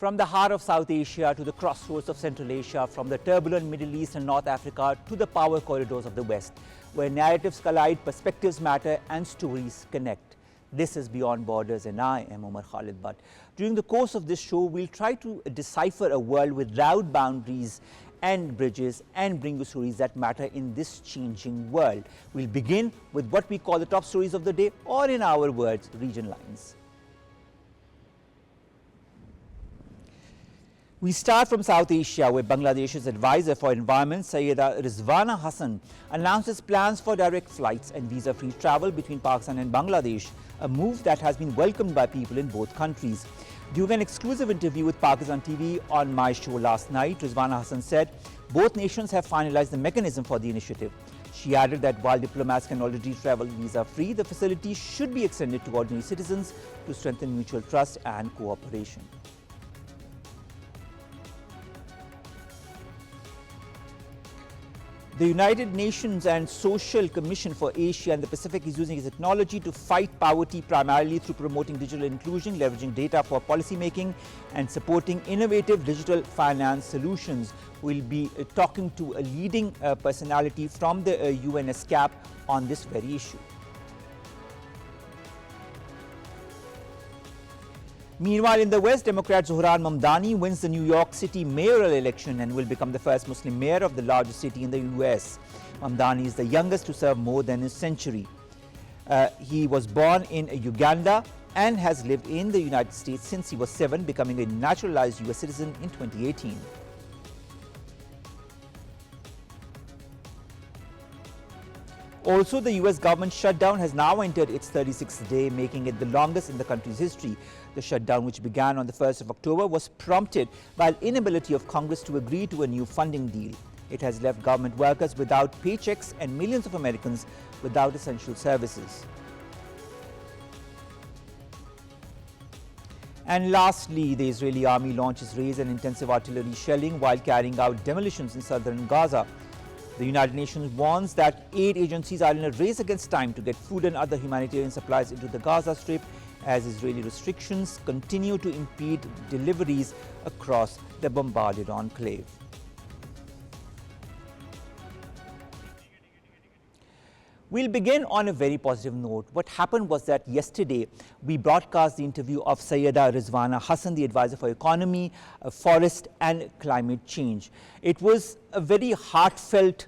From the heart of South Asia to the crossroads of Central Asia, from the turbulent Middle East and North Africa to the power corridors of the West, where narratives collide, perspectives matter and stories connect. This is Beyond Borders and I am Omar Khalid Butt. During the course of this show, we'll try to decipher a world without boundaries and bridges and bring you stories that matter in this changing world. We'll begin with what we call the top stories of the day, or in our words, region lines. We start from South Asia, where Bangladesh's advisor for environment, Sayyida Rizwana Hassan, announces plans for direct flights and visa-free travel between Pakistan and Bangladesh, a move that has been welcomed by people in both countries. During an exclusive interview with Pakistan TV on my show last night, Rizwana Hassan said both nations have finalized the mechanism for the initiative. She added that while diplomats can already travel visa-free, the facility should be extended to ordinary citizens to strengthen mutual trust and cooperation. The United Nations and Social Commission for Asia and the Pacific is using its technology to fight poverty primarily through promoting digital inclusion, leveraging data for policy making and supporting innovative digital finance solutions. We'll be talking to a leading personality from the UN ESCAP on this very issue. Meanwhile, in the West, Democrat Zohran Mamdani wins the New York City mayoral election and will become the first Muslim mayor of the largest city in the US. Mamdani is the youngest to serve more than a century. He was born in Uganda and has lived in the United States since he was 7, becoming a naturalized US citizen in 2018. Also, the US government shutdown has now entered its 36th day, making it the longest in the country's history. The shutdown, which began on the 1st of October, was prompted by an inability of Congress to agree to a new funding deal. It has left government workers without paychecks and millions of Americans without essential services. And lastly, the Israeli army launches raids and intensive artillery shelling while carrying out demolitions in southern Gaza. The United Nations warns that aid agencies are in a race against time to get food and other humanitarian supplies into the Gaza Strip as Israeli restrictions continue to impede deliveries across the bombarded enclave. We'll begin on a very positive note. What happened was that yesterday we broadcast the interview of Sayyida Rizwana Hassan, the advisor for economy, forest and climate change. It was a very heartfelt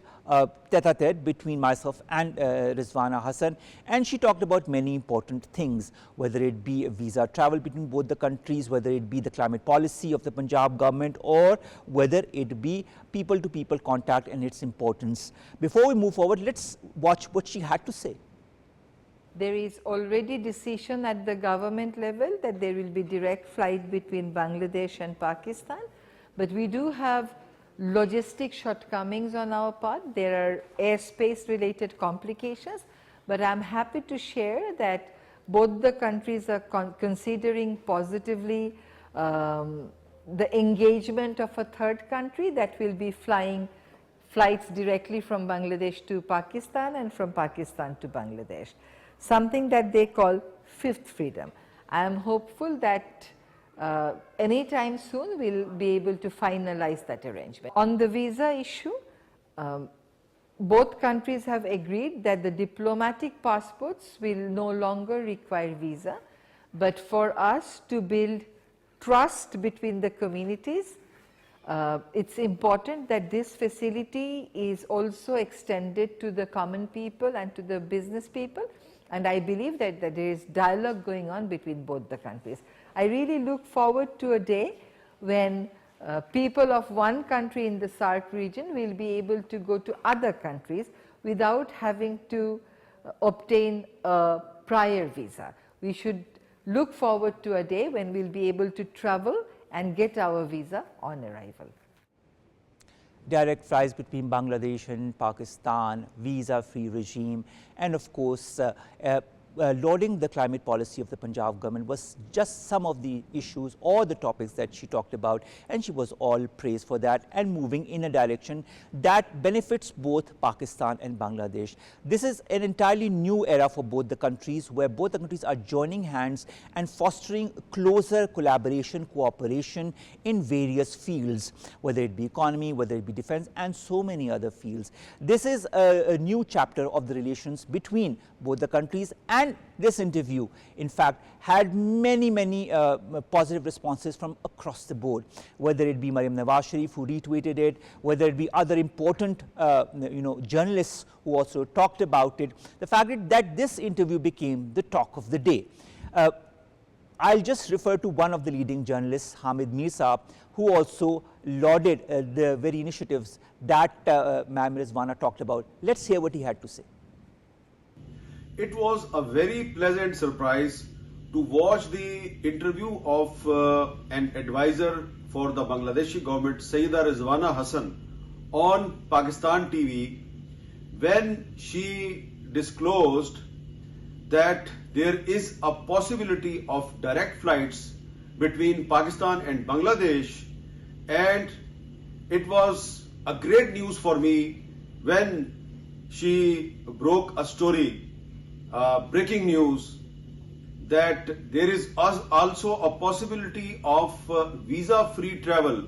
tete-a-tete between myself and Rizwana Hassan, and she talked about many important things, whether it be visa travel between both the countries, whether it be the climate policy of the Punjab government, or whether it be people-to-people contact and its importance. Before we move forward, let's watch what she had to say. There is already decision at the government level that there will be direct flight between Bangladesh and Pakistan, but we do have logistic shortcomings on our part. There are airspace related complications, but I am happy to share that both the countries are considering positively the engagement of a third country that will be flying flights directly from Bangladesh to Pakistan and from Pakistan to Bangladesh, something that they call fifth freedom. I am hopeful that anytime soon we will be able to finalize that arrangement. On the visa issue, both countries have agreed that the diplomatic passports will no longer require visa, but for us to build trust between the communities, it's important that this facility is also extended to the common people and to the business people, and I believe that there is dialogue going on between both the countries. I really look forward to a day when people of one country in the SAARC region will be able to go to other countries without having to obtain a prior visa. We should look forward to a day when we will be able to travel and get our visa on arrival. Direct flights between Bangladesh and Pakistan, visa-free regime, and of course lauding the climate policy of the Punjab government was just some of the issues or the topics that she talked about, and she was all praised for that and moving in a direction that benefits both Pakistan and Bangladesh. This is an entirely new era for both the countries, where both the countries are joining hands and fostering closer collaboration, cooperation in various fields, whether it be economy, whether it be defense, and so many other fields. This is a new chapter of the relations between both the countries, and this interview, in fact, had many positive responses from across the board, whether it be Maryam Nawaz Sharif, who retweeted it, whether it be other important journalists who also talked about it. The fact is that this interview became the talk of the day. I'll just refer to one of the leading journalists, Hamid Mirza, who also lauded the very initiatives that Ma'am Rizwana talked about. Let's hear what he had to say. It was a very pleasant surprise to watch the interview of an advisor for the Bangladeshi government, Sayyida Rizwana Hassan, on Pakistan TV, when she disclosed that there is a possibility of direct flights between Pakistan and Bangladesh, and it was a great news for me when she broke a story, breaking news, that there is also a possibility of visa-free travel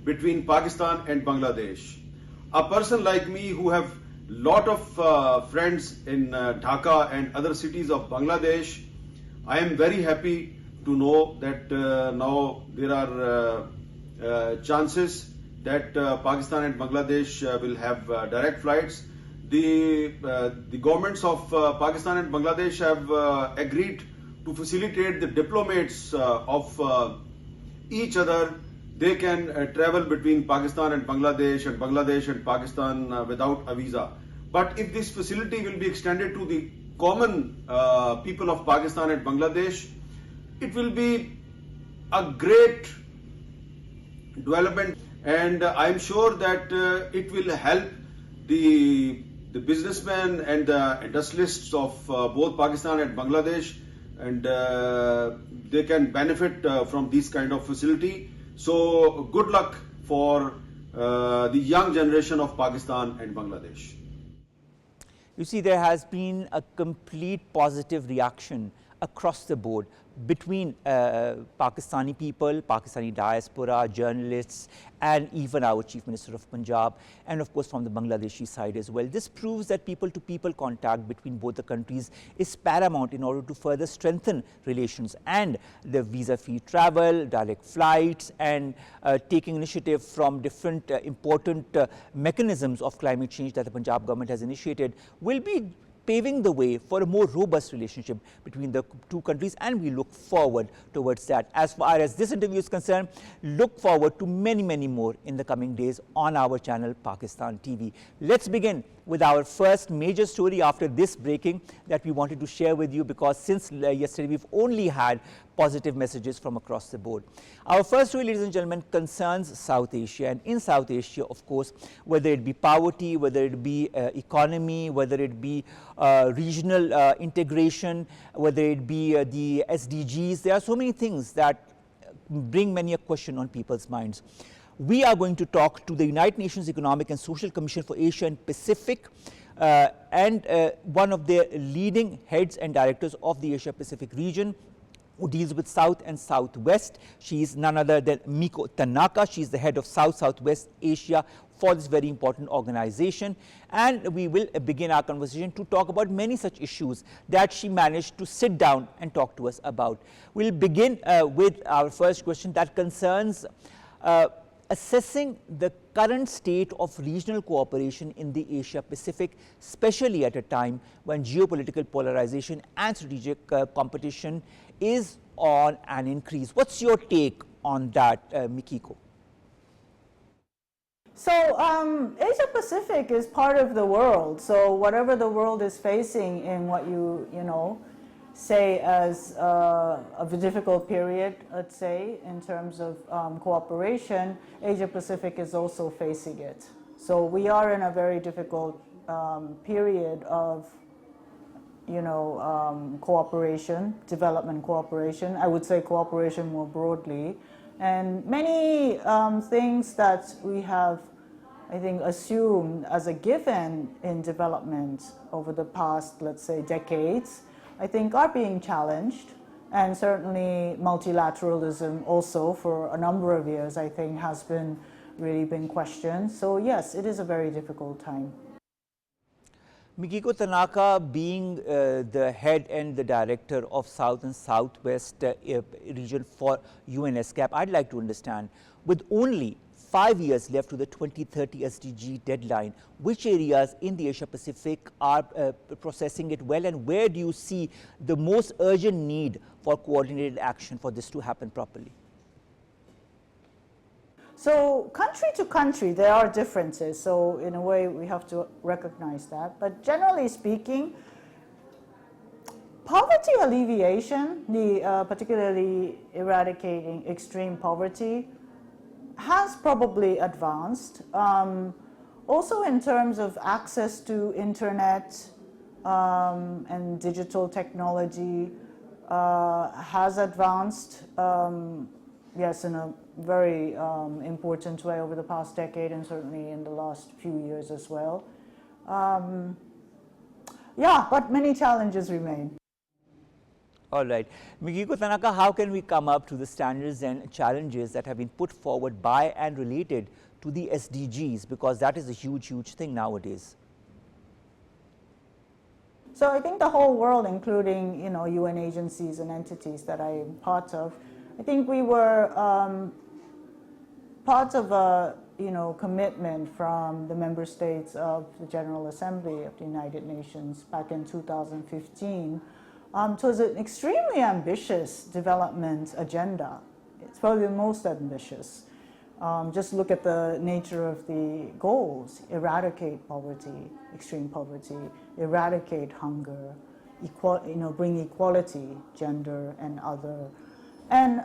between Pakistan and Bangladesh. A person like me who have lot of friends in Dhaka and other cities of Bangladesh, I am very happy to know that now there are chances that Pakistan and Bangladesh will have direct flights. The governments of Pakistan and Bangladesh have agreed to facilitate the diplomats of each other. They can travel between Pakistan and Bangladesh and Pakistan without a visa. But if this facility will be extended to the common people of Pakistan and Bangladesh, it will be a great development, and I am sure that it will help the businessmen and the industrialists of both Pakistan and Bangladesh, and they can benefit from this kind of facility. So good luck for the young generation of Pakistan and Bangladesh. You see, there has been a complete positive reaction across the board between Pakistani people, Pakistani diaspora, journalists, and even our Chief Minister of Punjab, and of course from the Bangladeshi side as well. This proves that people-to-people contact between both the countries is paramount in order to further strengthen relations, and the visa-free travel, direct flights, and taking initiative from different important mechanisms of climate change that the Punjab government has initiated will be paving the way for a more robust relationship between the two countries, and we look forward towards that. As far as this interview is concerned, look forward to many more in the coming days on our channel Pakistan TV. Let's begin with our first major story after this breaking that we wanted to share with you, because since yesterday we've only had positive messages from across the board. Our first story, ladies and gentlemen, concerns South Asia, and in South Asia, of course, whether it be poverty, whether it be economy, whether it be regional integration, whether it be the SDGs, there are so many things that bring many a question on people's minds. We are going to talk to the United Nations Economic and Social Commission for Asia and Pacific, and one of their leading heads and directors of the Asia Pacific region, who deals with South and Southwest. She is none other than Mikiko Tanaka. She is the head of South-Southwest Asia for this very important organization. And we will begin our conversation to talk about many such issues that she managed to sit down and talk to us about. We'll begin with our first question that concerns assessing the current state of regional cooperation in the Asia Pacific, especially at a time when geopolitical polarization and strategic competition is on an increase. What's your take on that, Mikiko? So Asia Pacific is part of the world. So whatever the world is facing in what you say as a difficult period, let's say, in terms of cooperation, Asia Pacific is also facing it. So we are in a very difficult period of cooperation, development cooperation. I would say cooperation more broadly. And many things that we have, I think, assumed as a given in development over the past, let's say, decades, I think are being challenged. And certainly multilateralism also for a number of years, I think, has really been questioned. So yes, it is a very difficult time. Mikiko Tanaka, being the head and the director of South and Southwest region for UN ESCAP, I'd like to understand, with only 5 years left to the 2030 SDG deadline, which areas in the Asia Pacific are processing it well, and where do you see the most urgent need for coordinated action for this to happen properly? So country to country, there are differences. So in a way, we have to recognize that. But generally speaking, poverty alleviation, particularly eradicating extreme poverty, has probably advanced. Also in terms of access to internet and digital technology has advanced, yes, in a very important way over the past decade and certainly in the last few years as well. Yeah, but many challenges remain. All right. Mikiko Tanaka, how can we come up to the standards and challenges that have been put forward by and related to the SDGs, because that is a huge, huge thing nowadays? So I think the whole world, including UN agencies and entities that I am part of, I think we were part of a commitment from the member states of the General Assembly of the United Nations back in 2015 towards an extremely ambitious development agenda. It's probably the most ambitious. Just look at the nature of the goals: eradicate poverty, extreme poverty, eradicate hunger, bring equality, gender and other. And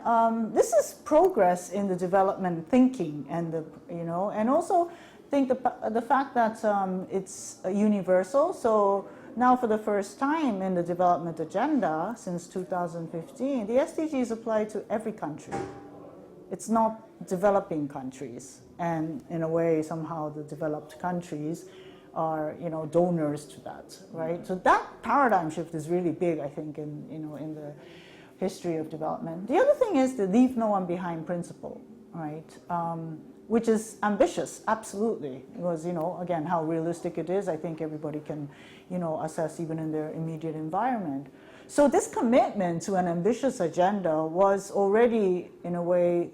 this is progress in the development thinking, and and also think the fact that it's universal. So now, for the first time in the development agenda since 2015, the SDGs apply to every country. It's not developing countries, and in a way, somehow the developed countries are donors to that, right? So that paradigm shift is really big, I think, in the history of development. The other thing is the leave no one behind principle, right? Which is ambitious, absolutely, because again, how realistic it is, I think everybody can assess even in their immediate environment. So this commitment to an ambitious agenda was already in a way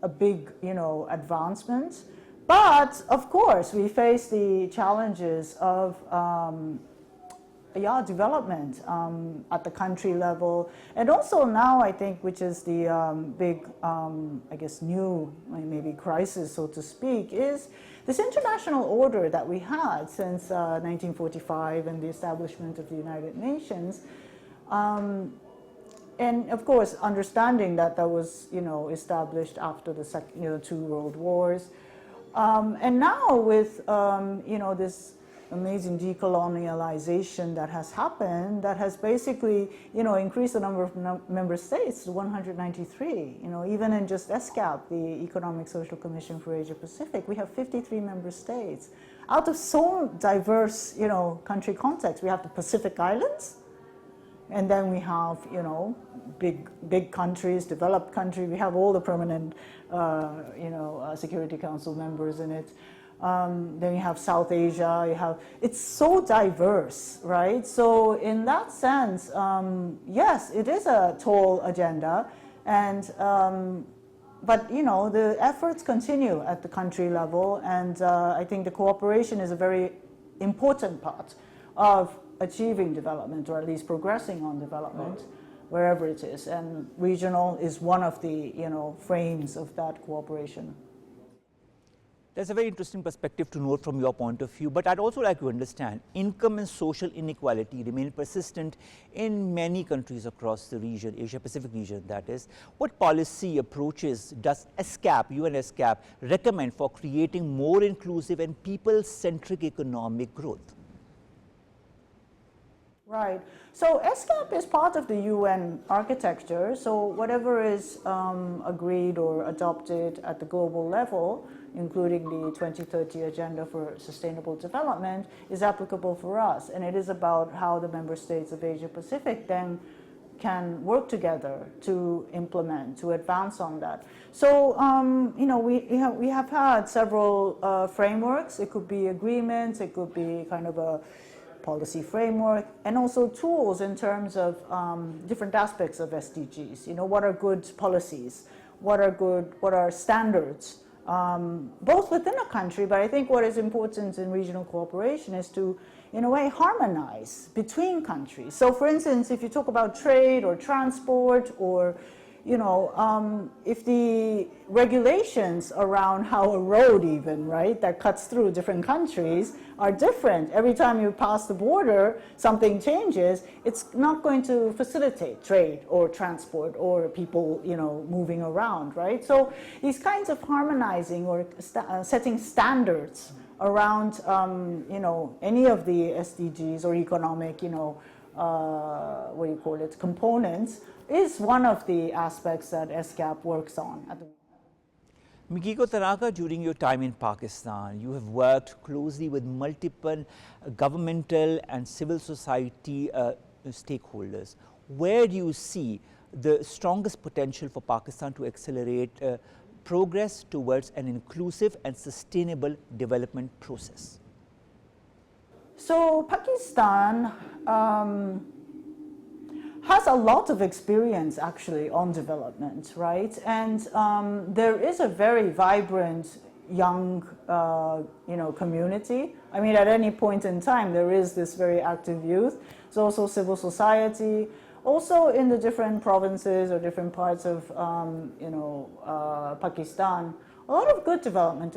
a big advancement, but of course we face the challenges of development at the country level, and also now I think, which is the big, I guess, new maybe crisis, so to speak, is this international order that we had since 1945 and the establishment of the United Nations, and of course understanding that that was established after the two world wars, and now with this amazing decolonialization that has happened, that has basically, increased the number of member states to 193. Even in just ESCAP, the Economic Social Commission for Asia Pacific, we have 53 member states. Out of so diverse, country context, we have the Pacific Islands, and then we have, big countries, developed countries. We have all the permanent, Security Council members in it. Then you have South Asia, it's so diverse, right? So in that sense, yes, it is a tall agenda, and but the efforts continue at the country level, and I think the cooperation is a very important part of achieving development, or at least progressing on development, wherever it is, and regional is one of the frames of that cooperation. That's a very interesting perspective to note from your point of view, but I'd also like to understand, income and social inequality remain persistent in many countries across the region, Asia Pacific region that is. What policy approaches does ESCAP, UN ESCAP, recommend for creating more inclusive and people-centric economic growth? Right. So ESCAP is part of the UN architecture. So whatever is agreed or adopted at the global level, including the 2030 Agenda for Sustainable Development, is applicable for us. And it is about how the member states of Asia Pacific then can work together to implement, to advance on that. So, you know, we have had several frameworks. It could be agreements, it could be kind of a policy framework, and also tools in terms of different aspects of SDGs. You know, what are good policies? What are standards? Both within a country, but I think what is important in regional cooperation is to, in a way, harmonize between countries. So, for instance, if you talk about trade or transport or, you know, if the regulations around how a road even, right, that cuts through different countries are different. Every time you pass the border, something changes, it's not going to facilitate trade or transport or people, you know, moving around, right? So these kinds of harmonizing or setting standards around, you know, any of the SDGs or economic, you know, what do you call it, components, is one of the aspects that ESCAP works on at the moment. Mikiko, Tanaka, during your time in Pakistan, you have worked closely with multiple governmental and civil society stakeholders. Where do you see the strongest potential for Pakistan to accelerate progress towards an inclusive and sustainable development process? So Pakistan has a lot of experience actually on development, right? And there is a very vibrant young, you know, community. I mean, at any point in time, there is this very active youth. There's also civil society. Also in the different provinces or different parts of, you know, Pakistan, a lot of good development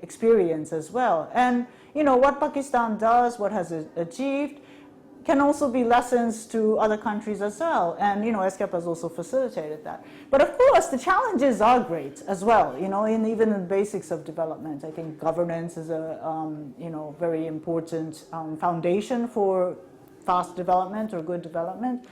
experience as well. And, you know, what Pakistan does, what has achieved, can also be lessons to other countries as well. And, you know, ESCAP has also facilitated that. But of course, the challenges are great as well, you know, in even the basics of development. I think governance is a, you know, very important foundation for fast development or good development.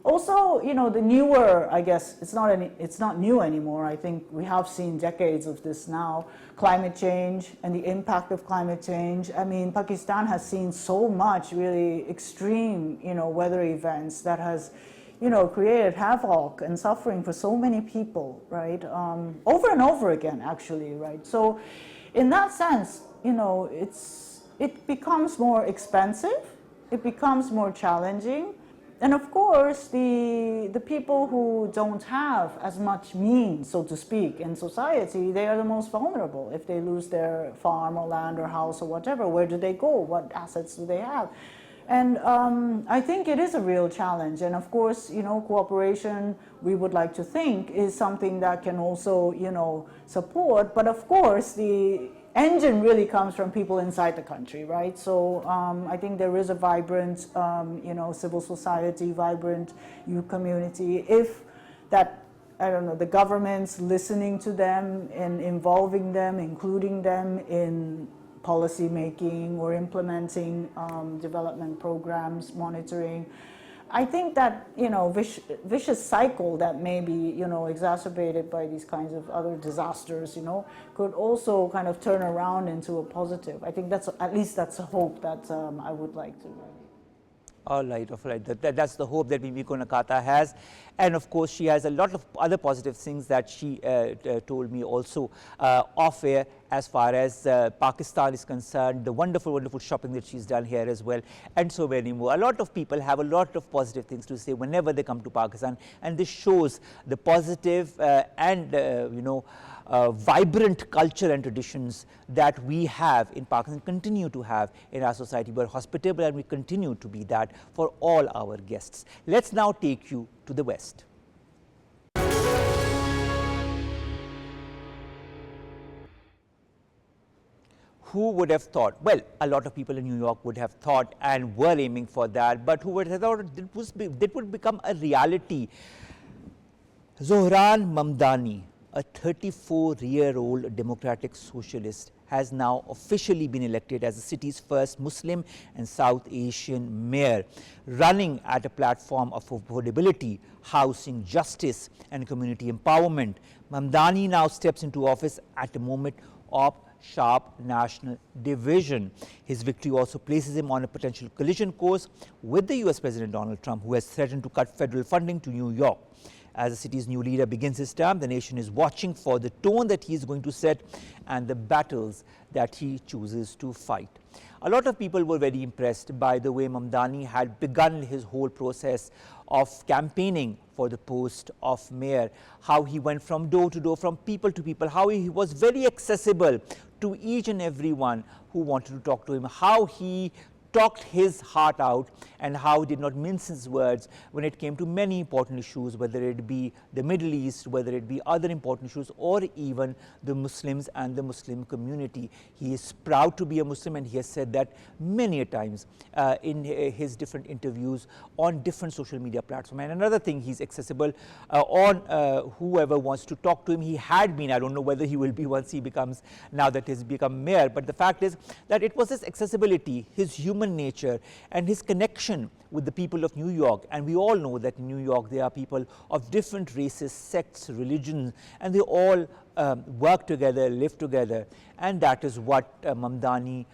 Also, you know, the newer, I guess, it's not new anymore. I think we have seen decades of this now, climate change and the impact of climate change. I mean, Pakistan has seen so much really extreme, you know, weather events that has, you know, created havoc and suffering for so many people, right? Over and over again, actually, right? So in that sense, you know, it becomes more expensive, it becomes more challenging. And of course, the people who don't have as much means, so to speak, in society, they are the most vulnerable. If they lose their farm or land or house or whatever, where do they go? What assets do they have? And I think it is a real challenge. And of course, you know, cooperation, we would like to think, is something that can also, you know, support. But of course, the engine really comes from people inside the country, right? So I think there is a vibrant, you know, civil society, vibrant youth community. If that, I don't know, the government's listening to them and involving them, including them in policy making or implementing development programs, monitoring. I think that, you know, vicious cycle that may be, you know, exacerbated by these kinds of other disasters, you know, could also kind of turn around into a positive. I think that's, at least that's a hope that I would like to. All right. That's the hope that Mikiko Nakata has. And of course, she has a lot of other positive things that she told me also off air as far as Pakistan is concerned, the wonderful, wonderful shopping that she's done here as well, and so many more. A lot of people have a lot of positive things to say whenever they come to Pakistan, and this shows the positive and, you know, vibrant culture and traditions that we have in Pakistan, continue to have in our society. We're hospitable and we continue to be that for all our guests. Let's now take you to the West. Who would have thought? Well, a lot of people in New York would have thought and were aiming for that, but who would have thought that would become a reality? Zohran Mamdani, a 34-year-old democratic socialist, has now officially been elected as the city's first Muslim and South Asian mayor, running at a platform of affordability, housing, justice and community empowerment. Mamdani now steps into office at a moment of sharp national division. His victory also places him on a potential collision course with the US President Donald Trump, who has threatened to cut federal funding to New York. As the city's new leader begins his term, the nation is watching for the tone that he is going to set and the battles that he chooses to fight. A lot of people were very impressed by the way Mamdani had begun his whole process of campaigning for the post of mayor, how he went from door to door, from people to people, how he was very accessible to each and everyone who wanted to talk to him, how he talked his heart out, and how he did not mince his words when it came to many important issues, whether it be the Middle East, whether it be other important issues, or even the Muslims and the Muslim community. He is proud to be a Muslim, and he has said that many a times in his different interviews on different social media platforms. And another thing, he's accessible on whoever wants to talk to him. He had been, I don't know whether he will be once he becomes, now that he's become mayor, but the fact is that it was his accessibility, his human nature, and his connection with the people of New York. And we all know that in New York there are people of different races, sects, religions, and they all work together, live together. And that is what Mamdani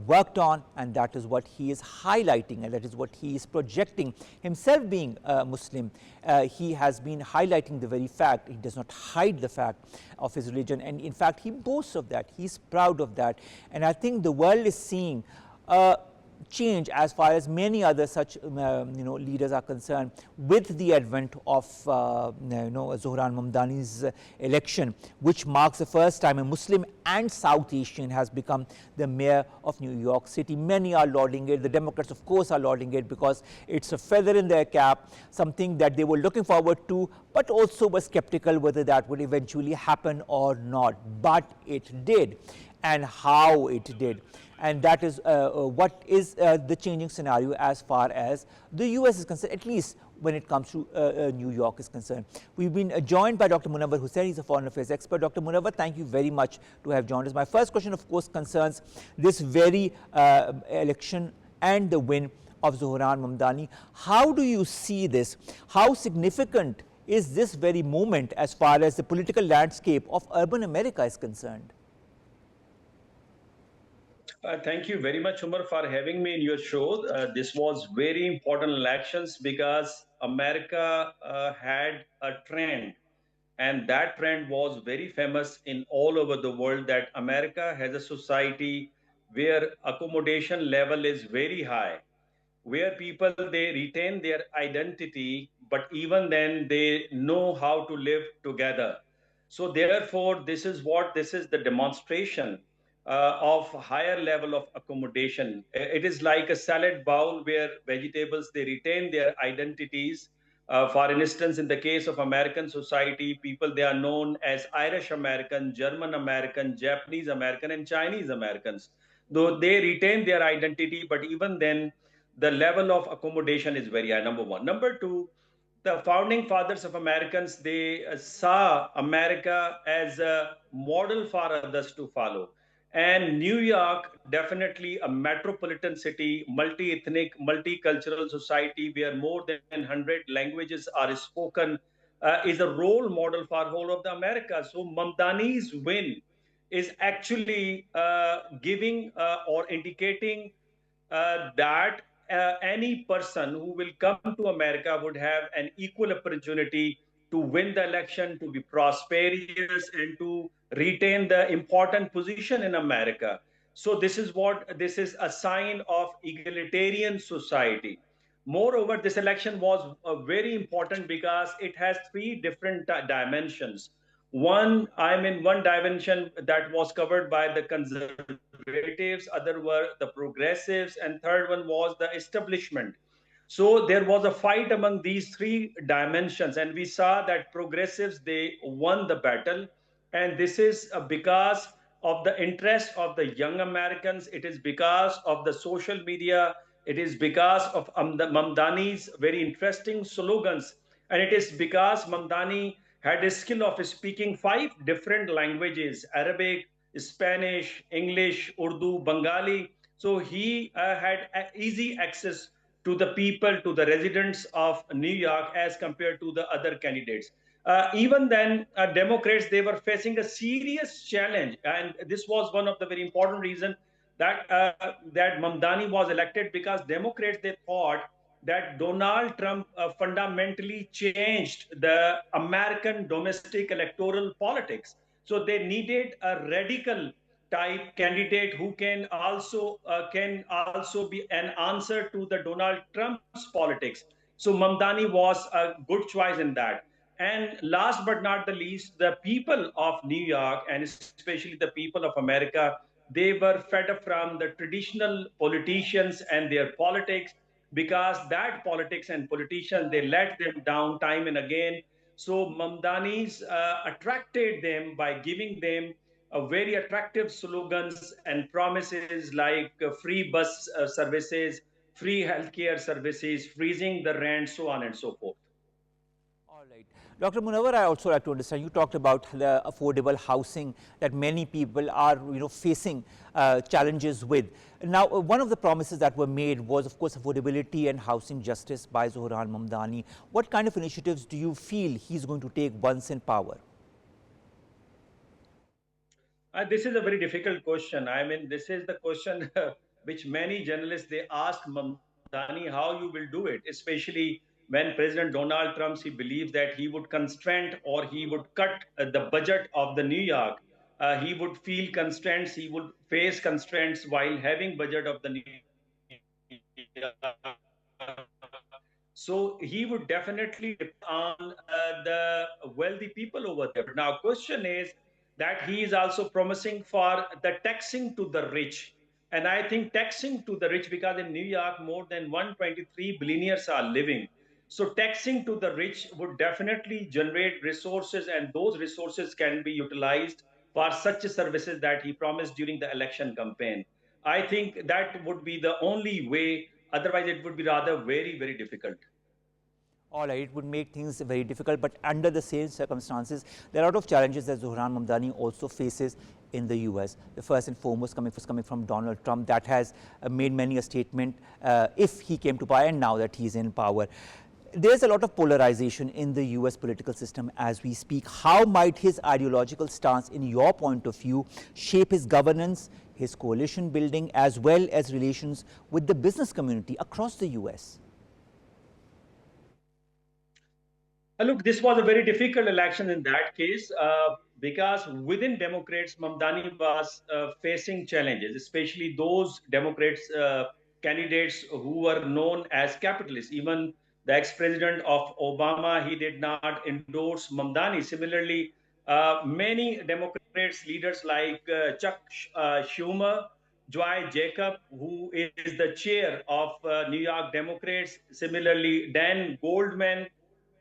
worked on, and that is what he is highlighting, and that is what he is projecting. Himself being Muslim, he has been highlighting the very fact, he does not hide the fact of his religion, and in fact he boasts of that, he is proud of that. And I think the world is seeing change as far as many other such leaders are concerned with the advent of Zohran Mamdani's election, which marks the first time a Muslim and South Asian has become the mayor of New York City. Many are lauding it. The Democrats, of course, are lauding it because it's a feather in their cap, something that they were looking forward to, but also were skeptical whether that would eventually happen or not. But it did, and how it did. And that is what is the changing scenario as far as the US is concerned, at least when it comes to New York is concerned. We've been joined by Dr. Munawar Hussain. He's a foreign affairs expert. Dr. Munawar, thank you very much to have joined us. My first question, of course, concerns this very election and the win of Zohran Mamdani. How do you see this? How significant is this very moment as far as the political landscape of urban America is concerned? Thank you very much, Umar, for having me in your show. This was very important elections because America had a trend, and that trend was very famous in all over the world, that America has a society where accommodation level is very high, where people, they retain their identity, but even then they know how to live together. So therefore, this is the demonstration of higher level of accommodation. It is like a salad bowl where vegetables, they retain their identities. For instance, in the case of American society, people, they are known as Irish American, German American, Japanese American, and Chinese Americans. Though they retain their identity, but even then, the level of accommodation is very high, number one. Number two, the founding fathers of Americans, they saw America as a model for others to follow. And New York, definitely a metropolitan city, multi-ethnic, multicultural society where more than 100 languages are spoken, is a role model for whole of the America. So Mamdani's win is actually giving or indicating that any person who will come to America would have an equal opportunity to win the election, to be prosperous, and to retain the important position in America. So this is a sign of egalitarian society. Moreover, this election was very important because it has three different dimensions. One dimension that was covered by the conservatives, other were the progressives, and third one was the establishment. So there was a fight among these three dimensions, and we saw that progressives, they won the battle. And this is because of the interest of the young Americans. It is because of the social media. It is because of Mamdani's very interesting slogans. And it is because Mamdani had a skill of speaking 5 different languages: Arabic, Spanish, English, Urdu, Bengali. So he had easy access to the people, to the residents of New York as compared to the other candidates. Even then, Democrats, they were facing a serious challenge, and this was one of the very important reasons that Mamdani was elected, because Democrats, they thought that Donald Trump fundamentally changed the American domestic electoral politics. So they needed a radical type candidate who can also be an answer to the Donald Trump's politics. So Mamdani was a good choice in that. And last but not the least, the people of New York, and especially the people of America, they were fed up from the traditional politicians and their politics, because that politics and politicians, they let them down time and again. So Mamdani's attracted them by giving them very attractive slogans and promises like free bus services, free healthcare services, freezing the rent, so on and so forth. All right. Dr. Munawar, I also like to understand, you talked about the affordable housing that many people are facing challenges with. Now, one of the promises that were made was, of course, affordability and housing justice by Zohran Mamdani. What kind of initiatives do you feel he's going to take once in power? This is a very difficult question. I mean, this is the question which many journalists, they ask Mamdani how you will do it, especially when President Donald Trump, he believes that he would constrain or he would cut the budget of the New York. He would feel constraints. He would face constraints while having budget of the New York. So he would definitely depend on the wealthy people over there. Now, question is that he is also promising for the taxing to the rich. And I think taxing to the rich, because in New York, more than 123 billionaires are living. So taxing to the rich would definitely generate resources, and those resources can be utilized for such services that he promised during the election campaign. I think that would be the only way. Otherwise, it would be rather very, very difficult. All right, it would make things very difficult, but under the same circumstances, there are a lot of challenges that Zohran Mamdani also faces in the US. The first and foremost coming from Donald Trump, that has made many a statement if he came to power, and now that he's in power. There's a lot of polarization in the US political system as we speak. How might his ideological stance, in your point of view, shape his governance, his coalition building, as well as relations with the business community across the US? Look, this was a very difficult election in that case, because within Democrats, Mamdani was facing challenges, especially those Democrats candidates who were known as capitalists. Even the ex-president of Obama, he did not endorse Mamdani. Similarly, many Democrats leaders like Chuck Schumer, Joy Jacob, who is the chair of New York Democrats, similarly Dan Goldman,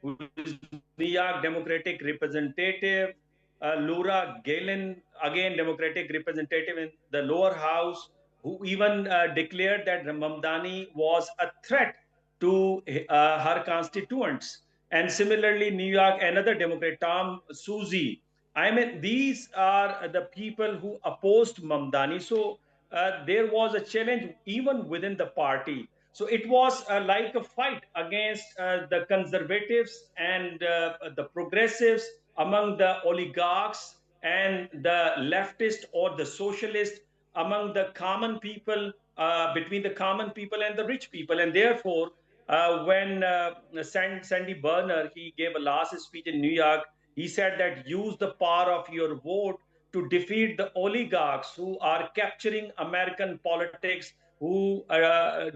who is New York Democratic representative, Laura Galen, again Democratic representative in the lower house, who even declared that Mamdani was a threat to her constituents. And similarly, New York, another Democrat, Tom Suzy. I mean, these are the people who opposed Mamdani. So there was a challenge even within the party. So it was like a fight against the conservatives and the progressives, among the oligarchs and the leftist or the socialist, among the common people, between the common people and the rich people. And therefore, when Sandy Berners, he gave a last speech in New York, he said that use the power of your vote to defeat the oligarchs who are capturing American politics, who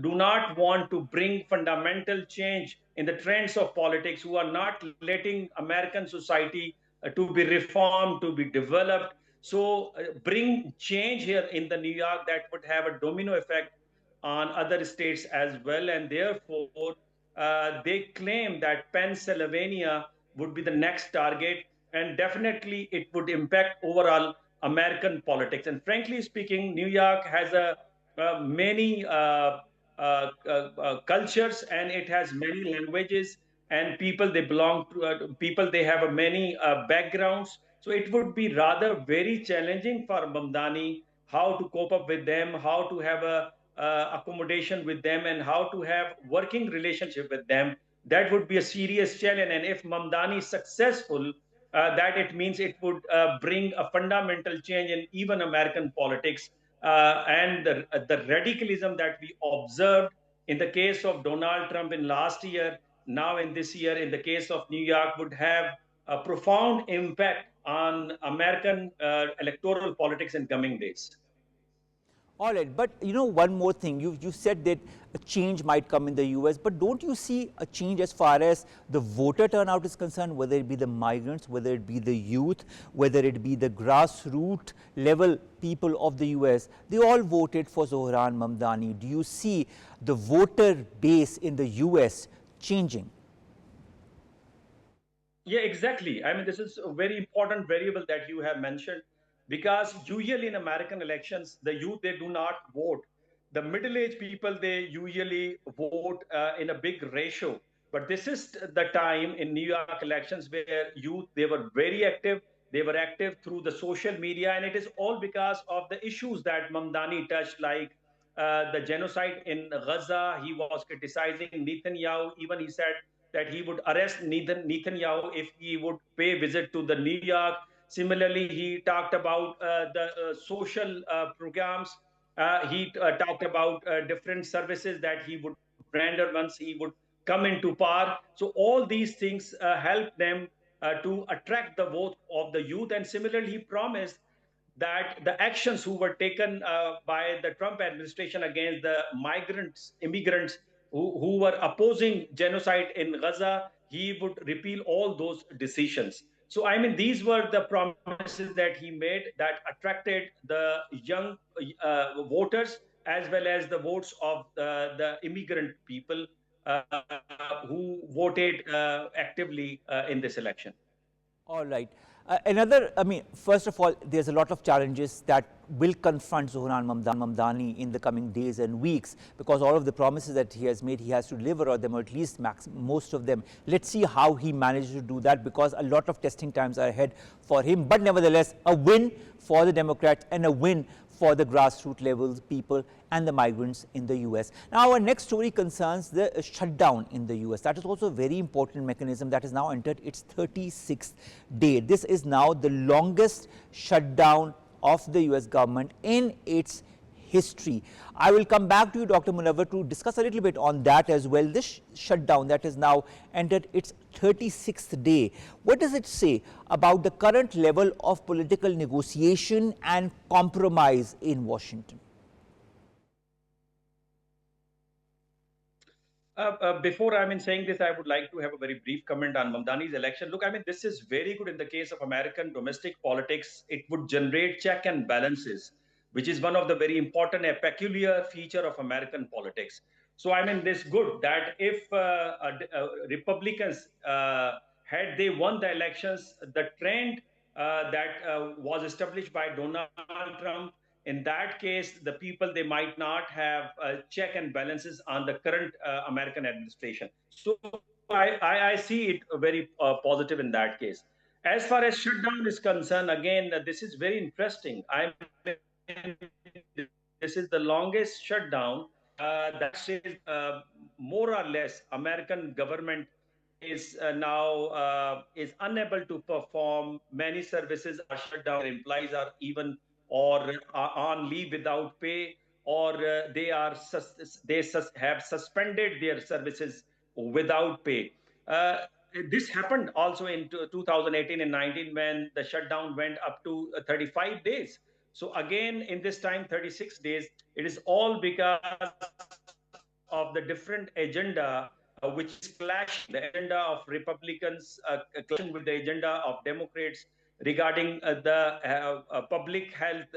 do not want to bring fundamental change in the trends of politics, who are not letting American society to be reformed, to be developed. So bring change here in the New York that would have a domino effect on other states as well. And therefore, they claim that Pennsylvania would be the next target, and definitely it would impact overall American politics. And frankly speaking, New York has many cultures, and it has many languages. and people they belong to, people they have many backgrounds. So it would be rather very challenging for Mamdani how to cope up with them, how to have a accommodation with them, and how to have working relationship with them. That would be a serious challenge. And if Mamdani is successful, that it means it would bring a fundamental change in even American politics. And the radicalism that we observed in the case of Donald Trump in last year, now in this year, in the case of New York, would have a profound impact on American electoral politics in coming days. All right, but you know, one more thing. You said that a change might come in the US, but don't you see a change as far as the voter turnout is concerned, whether it be the migrants, whether it be the youth, whether it be the grassroots level people of the US? They all voted for Zohran Mamdani. Do you see the voter base in the US changing? Yeah, exactly. I mean, this is a very important variable that you have mentioned, because usually in American elections, the youth, they do not vote. The middle-aged people, they usually vote in a big ratio. But this is the time in New York elections where youth, they were very active. They were active through the social media, and it is all because of the issues that Mamdani touched, like the genocide in Gaza. He was criticizing Netanyahu. Even he said that he would arrest Netanyahu if he would pay visit to the New York. Similarly, he talked about the social programs. He talked about different services that he would render once he would come into power. So all these things help them to attract the vote of the youth. And similarly, he promised that the actions who were taken by the Trump administration against the migrants, immigrants who were opposing genocide in Gaza, he would repeal all those decisions. So, I mean, these were the promises that he made that attracted the young voters as well as the votes of the immigrant people uh, who voted actively in this election. All right. I mean, first of all, there's a lot of challenges that will confront Zohran Mamdani in the coming days and weeks, because all of the promises that he has made, he has to deliver on them, or at least most of them. Let's see how he manages to do that, because a lot of testing times are ahead for him. But nevertheless, a win for the Democrats and a win for the grassroots levels people and the migrants in the US. Now, our next story concerns the shutdown in the US. That is also a very important mechanism that has now entered its 36th day. This is now the longest shutdown of the US government in its history. I will come back to you, Dr. Munawar, to discuss a little bit on that as well. This shutdown that has now entered its 36th day, what does it say about the current level of political negotiation and compromise in Washington? Before I mean saying this, I would like to have a very brief comment on Mamdani's election. Look, I mean, this is very good in the case of American domestic politics. It would generate check and balances, which is one of the very important, a peculiar feature of American politics. So, I mean, this good that if Republicans had they won the elections, the trend that was established by Donald Trump, in that case, the people, they might not have check and balances on the current American administration. So I see it very positive in that case. As far as shutdown is concerned, again, this is very interesting. This is the longest shutdown that says more or less American government is now is unable to perform. Many services are shut down. Employees are even or are on leave without pay, or they are have suspended their services without pay. Uh, this happened also in 2018 and 19 when the shutdown went up to 35 days. So again, in this time, 36 days, it is all because of the different agenda which is clashing, the agenda of Republicans clashing with the agenda of Democrats regarding the public health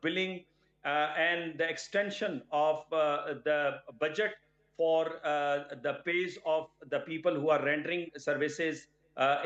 billing and the extension of the budget for the pays of the people who are rendering services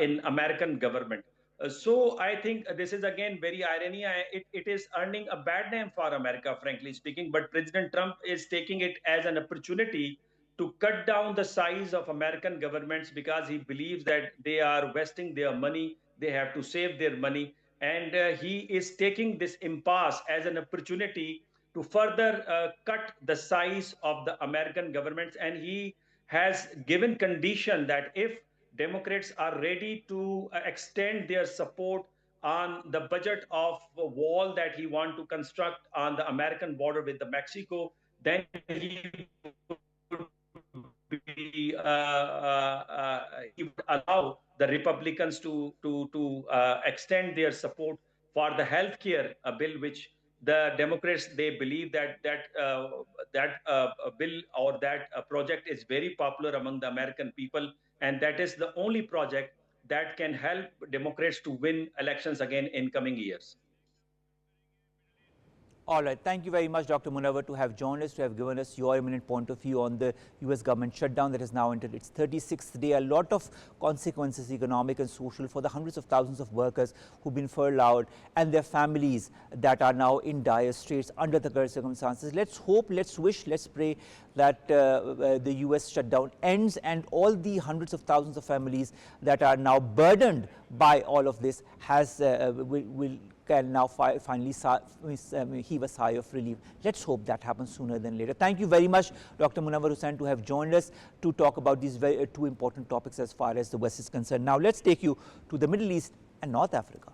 in American government. So I think this is again very irony. It is earning a bad name for America, frankly speaking. But President Trump is taking it as an opportunity to cut down the size of American governments because he believes that they are wasting their money. They have to save their money. And he is taking this impasse as an opportunity to further cut the size of the American governments. And he has given condition that if Democrats are ready to extend their support on the budget of a wall that he want to construct on the American border with the Mexico, then he would allow the Republicans to extend their support for the healthcare bill, which the Democrats they believe that bill or that project is very popular among the American people, and that is the only project that can help Democrats to win elections again in coming years. All right. Thank you very much, Dr. Munawar, to have joined us, to have given us your eminent point of view on the U.S. government shutdown that has now entered its 36th day. A lot of consequences, economic and social, for the hundreds of thousands of workers who've been furloughed and their families that are now in dire straits under the current circumstances. Let's hope, let's wish, let's pray that the U.S. shutdown ends and all the hundreds of thousands of families that are now burdened by all of this can now finally heave a sigh of relief. Let's hope that happens sooner than later. Thank you very much, Dr. Munawar Hussain, to have joined us to talk about these two important topics as far as the West is concerned. Now let's take you to the Middle East and North Africa.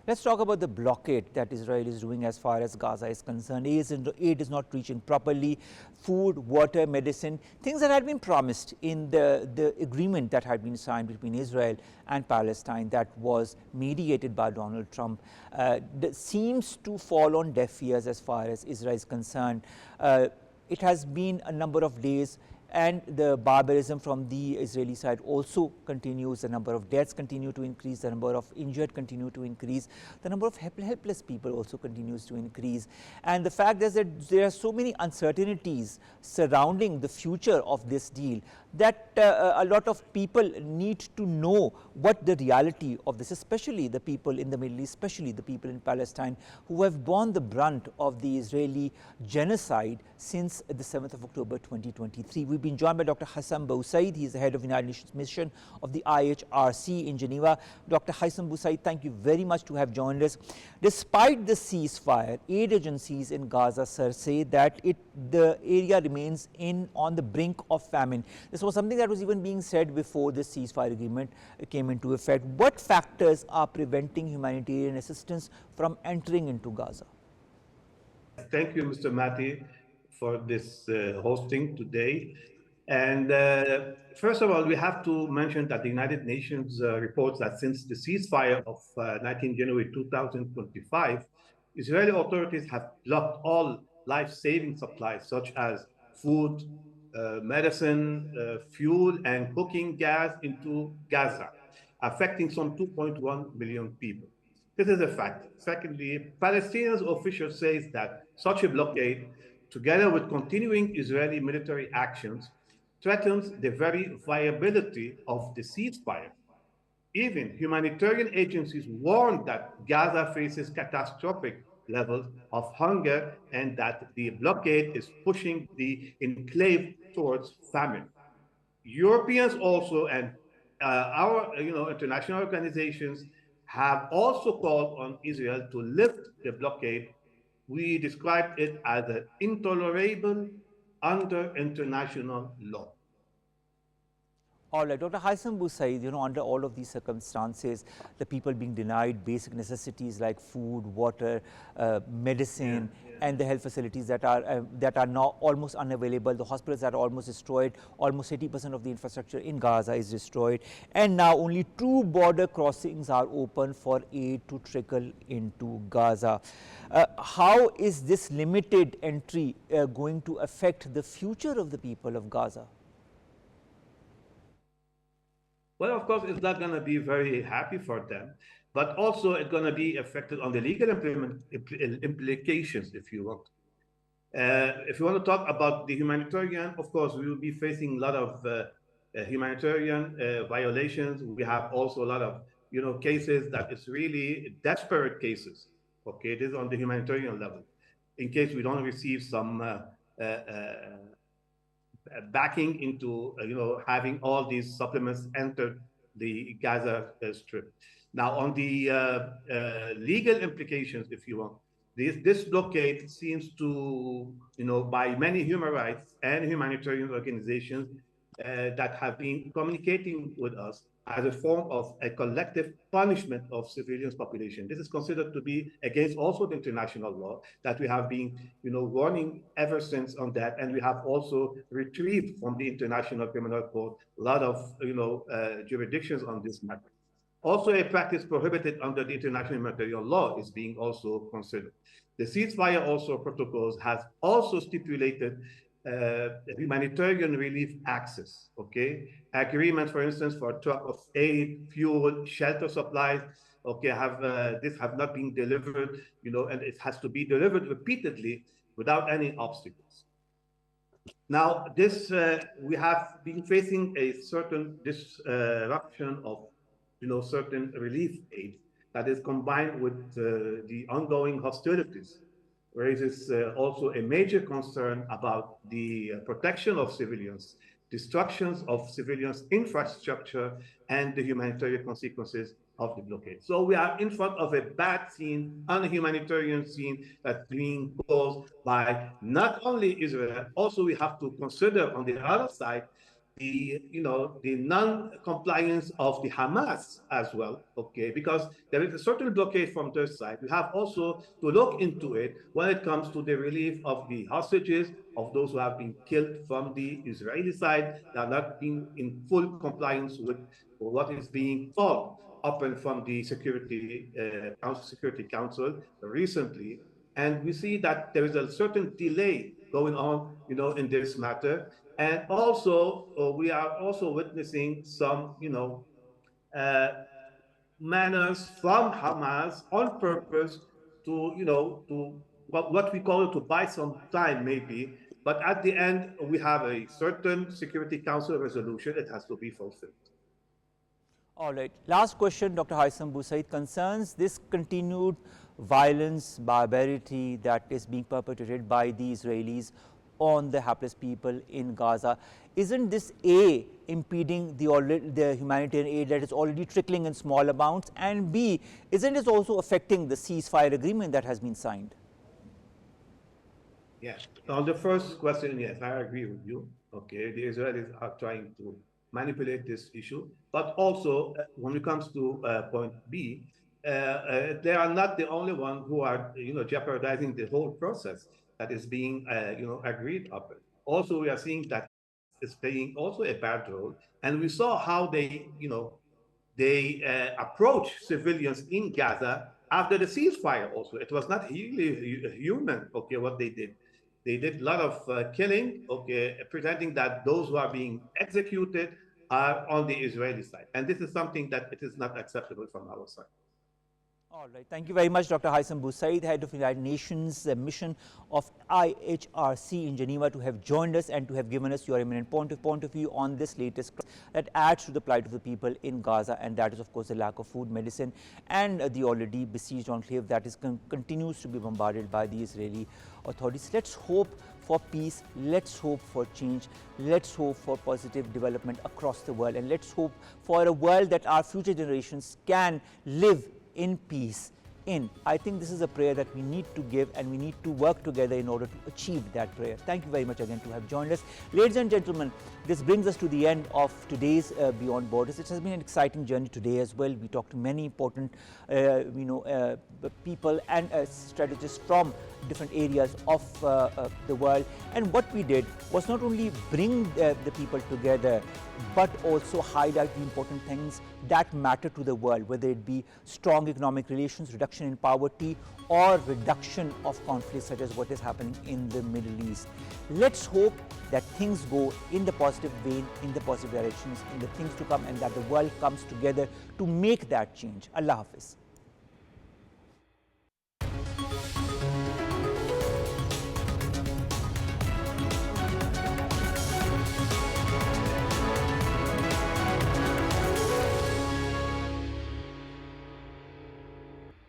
Let's talk about the blockade that Israel is doing as far as Gaza is concerned. Aid is not reaching properly. Food, water, medicine, things that had been promised in the agreement that had been signed between Israel and Palestine that was mediated by Donald Trump seems to fall on deaf ears as far as Israel is concerned. It has been a number of days, and the barbarism from the Israeli side also continues. The number of deaths continue to increase, the number of injured continue to increase, the number of helpless people also continues to increase. And the fact is that there are so many uncertainties surrounding the future of this deal that a lot of people need to know what the reality of this, especially the people in the Middle East, especially the people in Palestine who have borne the brunt of the Israeli genocide since the 7th of October 2023. We've been joined by Dr. Haissam Bou-Said. He is the head of the United Nations mission of the IHRC in Geneva. Dr. Haissam Bou-Said, thank you very much to have joined us. Despite the ceasefire, aid agencies in Gaza, sir, say that the area remains on the brink of famine. This was something that was even being said before the ceasefire agreement came into effect. What factors are preventing humanitarian assistance from entering into Gaza? Thank you, Mr. Mati, for this hosting today. And first of all, we have to mention that the United Nations reports that since the ceasefire of 19 January 2025, Israeli authorities have blocked all life-saving supplies such as food, medicine, fuel, and cooking gas into Gaza, affecting some 2.1 million people. This is a fact. Secondly, Palestinian officials say that such a blockade, together with continuing Israeli military actions, threatens the very viability of the ceasefire. Even humanitarian agencies warn that Gaza faces catastrophic levels of hunger and that the blockade is pushing the enclave towards famine. Europeans also and our international organizations have also called on Israel to lift the blockade. We described it as intolerable under international law. All right, Dr. Haissam Bou-Said, under all of these circumstances, the people being denied basic necessities like food, water, medicine, and the health facilities that are now almost unavailable. The hospitals are almost destroyed. Almost 80% of the infrastructure in Gaza is destroyed. And now only 2 border crossings are open for aid to trickle into Gaza. How is this limited entry going to affect the future of the people of Gaza? Well, of course, it's not going to be very happy for them, but also it's going to be affected on the legal implications, if you want. If you want to talk about the humanitarian, of course, we will be facing a lot of humanitarian violations. We have also a lot of cases that is really desperate cases Okay, it is on the humanitarian level. In case we don't receive some backing into having all these supplements enter the Gaza Strip. Now, on the legal implications, if you want, this blockade seems to, by many human rights and humanitarian organizations that have been communicating with us as a form of a collective punishment of civilians population. This is considered to be against also the international law that we have been, warning ever since on that. And we have also retrieved from the International Criminal Court a lot of, jurisdictions on this matter. Also, a practice prohibited under the international humanitarian law is being also considered. The ceasefire also protocols has also stipulated humanitarian relief access, okay? Agreement, for instance, for truck of aid, fuel, shelter supplies, okay, this have not been delivered, and it has to be delivered repeatedly without any obstacles. Now, this, we have been facing a certain disruption of, certain relief aid that is combined with the ongoing hostilities, raises also a major concern about the protection of civilians, destructions of civilians' infrastructure, and the humanitarian consequences of the blockade. So we are in front of a bad scene, un-humanitarian scene that's being caused by not only Israel, also we have to consider on the other side the non-compliance of the Hamas as well, okay, because there is a certain blockade from their side. We have also to look into it when it comes to the relief of the hostages, of those who have been killed from the Israeli side, that are not being in full compliance with what is being thought up and from the Security Council recently. And we see that there is a certain delay going on, in this matter. And also, we are also witnessing some, manners from Hamas on purpose to, to what we call it, to buy some time maybe. But at the end, we have a certain Security Council resolution that has to be fulfilled. All right. Last question, Dr. Haissam Bou-Said, concerns this continued violence, barbarity that is being perpetrated by the Israelis on the hapless people in Gaza. Isn't this A, impeding the humanitarian aid that is already trickling in small amounts, and B, isn't this also affecting the ceasefire agreement that has been signed? Yes. On the first question, yes, I agree with you. Okay, the Israelis are trying to manipulate this issue, but also when it comes to point B, they are not the only ones who are, jeopardizing the whole process that is being, agreed upon. Also, we are seeing that it's playing also a bad role, and we saw how they, they approach civilians in Gaza after the ceasefire. Also, it was not really human. Okay, what they did. They did a lot of killing, okay, pretending that those who are being executed are on the Israeli side. And this is something that it is not acceptable from our side. All right. Thank you very much, Dr. Haissam Bou-Said, Head of the United Nations mission of IHRC in Geneva, to have joined us and to have given us your eminent point of view on this latest that adds to the plight of the people in Gaza, and that is, of course, the lack of food, medicine, and the already besieged enclave that is continues to be bombarded by the Israeli authorities. Let's hope for peace, let's hope for change, let's hope for positive development across the world, and let's hope for a world that our future generations can live in peace in. I think this is a prayer that we need to give, and we need to work together in order to achieve that prayer. Thank you very much again to have joined us. Ladies and gentlemen, this brings us to the end of today's Beyond Borders. It has been an exciting journey today as well. We talked to many important people and strategists from different areas of the world. And what we did was not only bring the people together, but also highlight the important things that matter to the world, whether it be strong economic relations, reduction in poverty, or reduction of conflicts such as what is happening in the Middle East. Let's hope that things go in the positive vein, in the positive directions, in the things to come, and that the world comes together to make that change. Allah Hafiz.